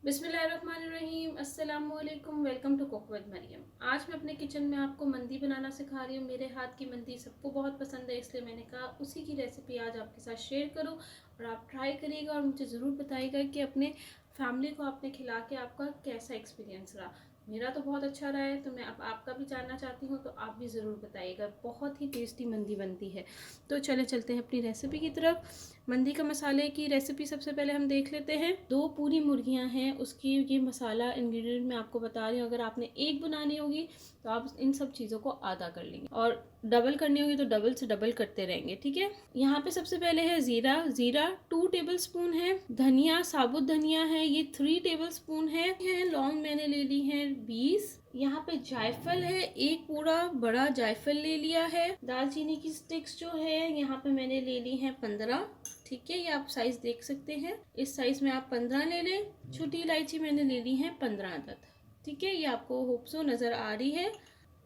बिस्मिल्लाहिर्रहमानिर्रहीम, अस्सलामुअलैकुम। Welcome to cook with Mariam. आज मैं अपने किचन में आपको मंदी बनाना सिखा रही हूँ। मेरे हाथ की मंदी सबको बहुत पसंद है, इसलिए मैंने कहा उसी की रेसिपी आज आपके साथ शेयर करूँ और आप ट्राई करिएगा और मुझे ज़रूर बताइएगा कि अपने फैमिली को आपने खिला के आपका कैसा एक्सपीरियंस रहा। मेरा तो बहुत अच्छा रहा है, तो मैं अब आपका भी जानना चाहती हूँ, तो आप भी ज़रूर बताइएगा। बहुत ही टेस्टी मंदी बनती है। तो चले चलते हैं अपनी रेसिपी की तरफ। मंदी का मसाले की रेसिपी सबसे पहले हम देख लेते हैं। 2 पूरी मुर्गियां हैं, उसकी ये मसाला इंग्रेडिएंट मैं आपको बता रही हूँ। अगर आपने एक बनानी होगी तो आप इन सब चीज़ों को आधा कर लेंगे और डबल करनी होगी तो डबल से डबल करते रहेंगे, ठीक है। यहाँ पे सबसे पहले है ज़ीरा। ज़ीरा 2 टेबल स्पून है। धनिया, साबुत धनिया है, ये 3 टेबल स्पून है। लौंग मैंने ले ली है 20। यहाँ पे जायफल है, एक पूरा बड़ा जायफल ले लिया है। दालचीनी की स्टिक्स जो है यहाँ पे मैंने ले ली है 15, ठीक है। ये आप साइज देख सकते हैं, इस साइज में आप 15 ले लें। छोटी इलायची मैंने ले ली है 15 अदद, ठीक है। ये आपको होप सो नज़र आ रही है।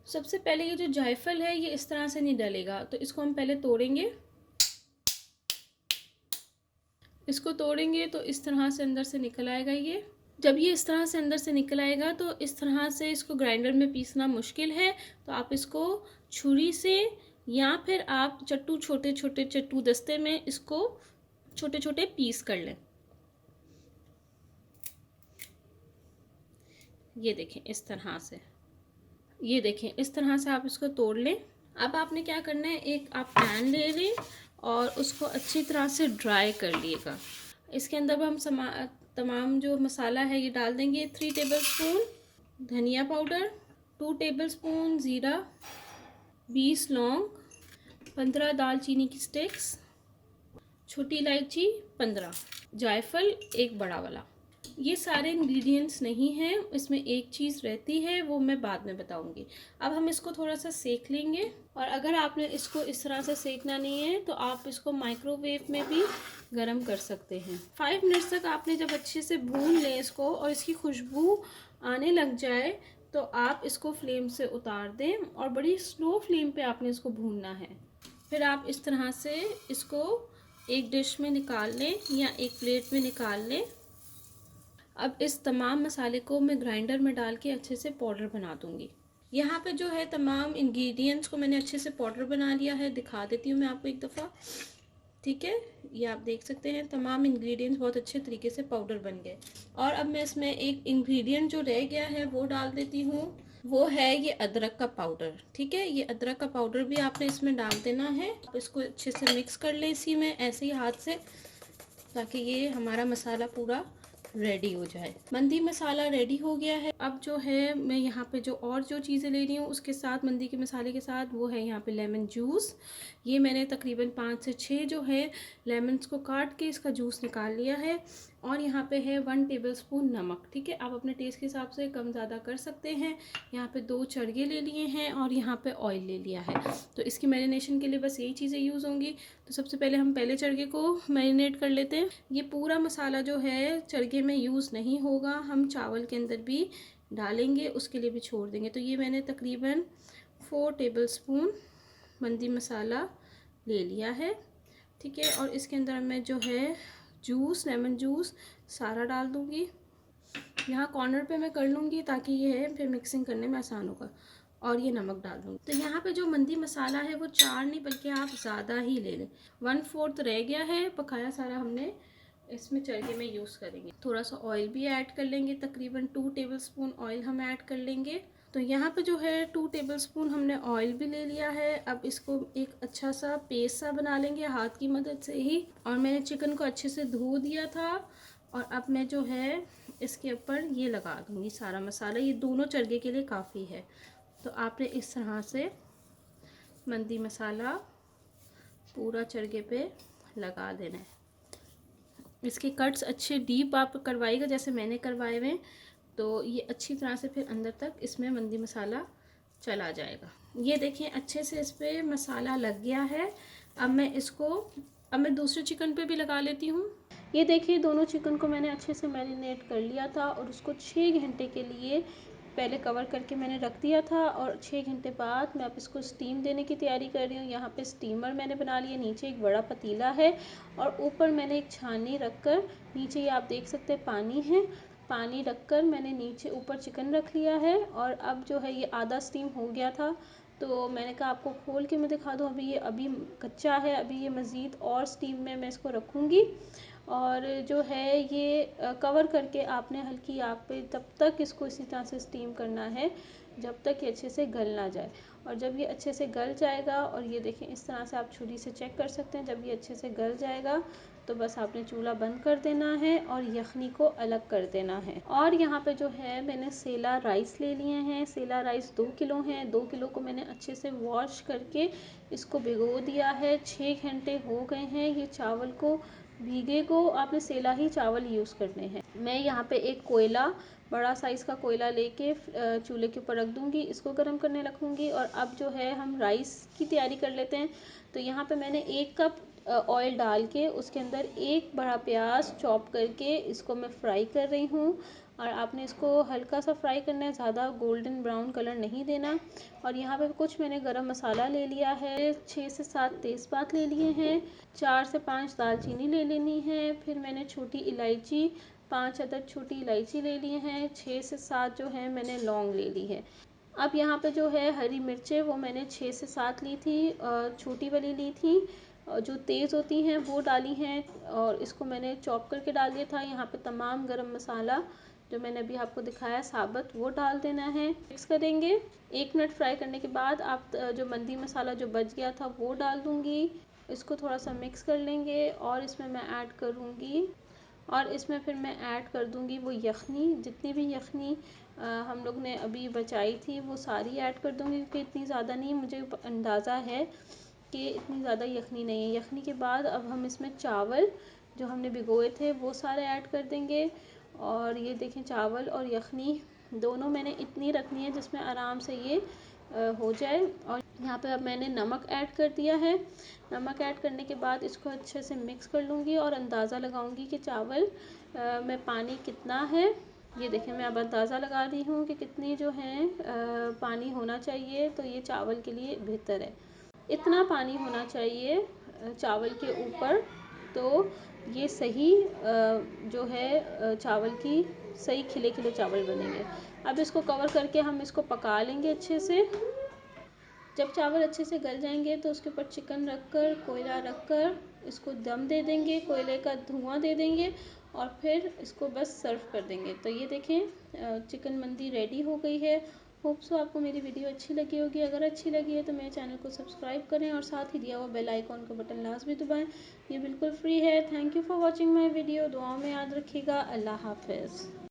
सबसे पहले ये जो जायफल है ये इस तरह से नहीं डलेगा, तो इसको हम पहले तोड़ेंगे। इसको तोड़ेंगे तो इस तरह से अंदर से निकल आएगा। ये जब ये इस तरह से अंदर से निकल आएगा तो इस तरह से इसको ग्राइंडर में पीसना मुश्किल है, तो आप इसको छुरी से या फिर आप चट्टू, छोटे छोटे चट्टू दस्ते में इसको छोटे छोटे पीस कर लें। ये देखें इस तरह से, ये देखें इस तरह से आप इसको तोड़ लें। अब आपने क्या करना है, एक आप पैन ले लें और उसको अच्छी तरह से ड्राई कर लिएगा। इसके अंदर हम तमाम जो मसाला है ये डाल देंगे। 3 टेबल स्पून धनिया पाउडर, 2 टेबल स्पून ज़ीरा, 20 लौंग, 15 दालचीनी की स्टिक्स, छोटी इलायची 15, जायफल एक बड़ा वाला। ये सारे इंग्रेडिएंट्स नहीं हैं, इसमें एक चीज़ रहती है, वो मैं बाद में बताऊंगी। अब हम इसको थोड़ा सा सेक लेंगे, और अगर आपने इसको इस तरह से सेकना नहीं है तो आप इसको माइक्रोवेव में भी गर्म कर सकते हैं। 5 मिनट्स तक आपने जब अच्छे से भून लें इसको और इसकी खुशबू आने लग जाए तो आप इसको फ्लेम से उतार दें और बड़ी स्लो फ्लेम पे आपने इसको भूनना है। फिर आप इस तरह से इसको एक डिश में निकाल लें या एक प्लेट में निकाल लें। अब इस तमाम मसाले को मैं ग्राइंडर में डाल के अच्छे से पाउडर बना दूंगी। यहाँ पे जो है तमाम इंग्रेडिएंट्स को मैंने अच्छे से पाउडर बना लिया है, दिखा देती हूँ मैं आपको एक दफ़ा, ठीक है। ये आप देख सकते हैं तमाम इंग्रेडिएंट्स बहुत अच्छे तरीके से पाउडर बन गए। और अब मैं इसमें एक इंग्रेडिएंट जो रह गया है वो डाल देती हूँ, वो है ये अदरक का पाउडर, ठीक है। ये अदरक का पाउडर भी आपने इसमें डाल देना है। आप इसको अच्छे से मिक्स कर लें इसी में ऐसे ही हाथ से, ताकि ये हमारा मसाला पूरा रेडी हो जाए। मंदी मसाला रेडी हो गया है। अब जो है मैं यहाँ पे जो और जो चीज़ें ले रही हूँ उसके साथ, मंदी के मसाले के साथ, वो है यहाँ पे लेमन जूस। ये मैंने तकरीबन 5 से 6 जो है लेमन्स को काट के इसका जूस निकाल लिया है। और यहाँ पे है 1 टेबल स्पून नमक, ठीक है। आप अपने टेस्ट के हिसाब से कम ज़्यादा कर सकते हैं। यहाँ पे 2 चरगे ले लिए हैं और यहाँ पे ऑयल ले लिया है। तो इसकी मैरिनेशन के लिए बस यही चीज़ें यूज़ होंगी। तो सबसे पहले हम पहले चरगे को मैरिनेट कर लेते हैं। ये पूरा मसाला जो है चरगे में यूज़ नहीं होगा, हम चावल के अंदर भी डालेंगे, उसके लिए भी छोड़ देंगे। तो ये मैंने तकरीबन 4 टेबल स्पून मंदी मसाला ले लिया है, ठीक है। और इसके अंदर मैं जो है जूस, लेमन जूस सारा डाल दूँगी। यहाँ कॉर्नर पे मैं कर लूँगी ताकि ये है फिर मिक्सिंग करने में आसान होगा। और ये नमक डाल दूँगी। तो यहाँ पे जो मंदी मसाला है वो 4 नहीं बल्कि आप ज़्यादा ही ले लें। 1/4 रह गया है, पकाया सारा हमने इसमें चरखे में यूज़ करेंगे। थोड़ा सा ऑयल भी ऐड कर लेंगे, तकरीबन 2 टेबल स्पून ऑयल हम ऐड कर लेंगे। तो यहाँ पे जो है 2 टेबल स्पून हमने ऑयल भी ले लिया है। अब इसको एक अच्छा सा पेस्ट सा बना लेंगे हाथ की मदद से ही। और मैंने चिकन को अच्छे से धो दिया था और अब मैं जो है इसके ऊपर ये लगा दूँगी सारा मसाला। ये दोनों चरगे के लिए काफ़ी है। तो आपने इस तरह से मंदी मसाला पूरा चरगे पे लगा देना है। इसके कट्स अच्छे डीप आप करवाइएगा जैसे मैंने करवाए हुए, तो ये अच्छी तरह से फिर अंदर तक इसमें मंदी मसाला चला जाएगा। ये देखिए अच्छे से इस पर मसाला लग गया है। अब मैं दूसरे चिकन पे भी लगा लेती हूँ। ये देखिए दोनों चिकन को मैंने अच्छे से मैरिनेट कर लिया था और उसको 6 घंटे के लिए पहले कवर करके मैंने रख दिया था। और 6 घंटे बाद मैं अब इसको स्टीम देने की तैयारी कर रही हूँ। यहाँ पे स्टीमर मैंने बना लिया, नीचे एक बड़ा पतीला है और ऊपर मैंने एक छाननी रख कर, नीचे ये आप देख सकते हैं पानी है, पानी रखकर मैंने नीचे ऊपर चिकन रख लिया है। और अब जो है ये आधा स्टीम हो गया था, तो मैंने कहा आपको खोल के मैं दिखा दूँ। अभी कच्चा है, अभी ये मज़ीद और स्टीम में मैं इसको रखूँगी। और जो है ये कवर करके आपने हल्की आग पे तब तक इसको इसी तरह से स्टीम करना है जब तक ये अच्छे से गल ना जाए। और जब ये अच्छे से गल जाएगा, और ये देखें इस तरह से आप छुरी से चेक कर सकते हैं, जब ये अच्छे से गल जाएगा तो बस आपने चूल्हा बंद कर देना है और यखनी को अलग कर देना है। और यहाँ पे जो है मैंने सेला राइस ले लिए हैं। सेला राइस 2 किलो हैं। 2 किलो को मैंने अच्छे से वॉश करके इसको भिगो दिया है। 6 घंटे हो गए हैं ये चावल को भीगे को। आपने सेला ही चावल यूज़ करने हैं। मैं यहाँ पे एक कोयला, बड़ा साइज़ का कोयला लेके चूल्हे के ऊपर रख दूँगी, इसको गर्म करने रखूँगी। और अब जो है हम राइस की तैयारी कर लेते हैं। तो यहाँ पे मैंने 1 कप ऑयल डाल के उसके अंदर एक बड़ा प्याज चॉप करके इसको मैं फ्राई कर रही हूँ। और आपने इसको हल्का सा फ्राई करना है, ज़्यादा गोल्डन ब्राउन कलर नहीं देना। और यहाँ पे कुछ मैंने गरम मसाला ले लिया है, 6 से 7 तेज़पात ले लिए हैं, 4 से 5 दालचीनी ले लेनी है। फिर मैंने छोटी इलायची, 5 अदद छोटी इलायची ले लिए हैं, 6 से 7 जो है मैंने लौंग ले ली है। अब यहाँ पे जो है हरी मिर्चें वो मैंने 6 से 7 ली थी, छोटी वाली ली थी, जो तेज़ होती हैं वो डाली हैं। और इसको मैंने चॉप करके डाल दिया था। यहाँ पे तमाम गरम मसाला जो मैंने अभी आपको दिखाया साबुत, वो डाल देना है। मिक्स करेंगे। 1 मिनट फ्राई करने के बाद आप जो मंदी मसाला जो बच गया था वो डाल दूँगी। इसको थोड़ा सा मिक्स कर लेंगे। और इसमें मैं ऐड करूँगी, और इसमें फिर मैं ऐड कर दूँगी वो यखनी, जितनी भी यखनी हम लोग ने अभी बचाई थी वो सारी ऐड कर दूँगी, क्योंकि इतनी ज़्यादा नहीं, मुझे अंदाज़ा है कि इतनी ज़्यादा यखनी नहीं है। यखनी के बाद अब हम इसमें चावल जो हमने भिगोए थे वो सारे ऐड कर देंगे। और ये देखें चावल और यखनी दोनों मैंने इतनी रखनी है जिसमें आराम से ये हो जाए। और यहाँ पे अब मैंने नमक ऐड कर दिया है। नमक ऐड करने के बाद इसको अच्छे से मिक्स कर लूँगी और अंदाज़ा लगाऊंगी कि चावल में पानी कितना है। ये देखें मैं अब अंदाज़ा लगा रही हूँ कि कितनी जो है पानी होना चाहिए, तो ये चावल के लिए बेहतर है। इतना पानी होना चाहिए चावल के ऊपर, तो ये सही जो है चावल की सही खिले खिले चावल बनेंगे। अब इसको कवर करके हम इसको पका लेंगे अच्छे से। जब चावल अच्छे से गल जाएंगे तो उसके ऊपर चिकन रखकर, कोयला रखकर इसको दम दे देंगे, कोयले का धुआं दे देंगे और फिर इसको बस सर्व कर देंगे। तो ये देखें चिकन मंदी रेडी हो गई है। होप सो आपको मेरी वीडियो अच्छी लगी होगी। अगर अच्छी लगी है तो मेरे चैनल को सब्सक्राइब करें और साथ ही दिया हुआ बेल आइकॉन का बटन लाजमी दबाएं। ये बिल्कुल फ्री है। Thank you for watching my video. दुआओं में याद रखिएगा। अल्लाह हाफिज़।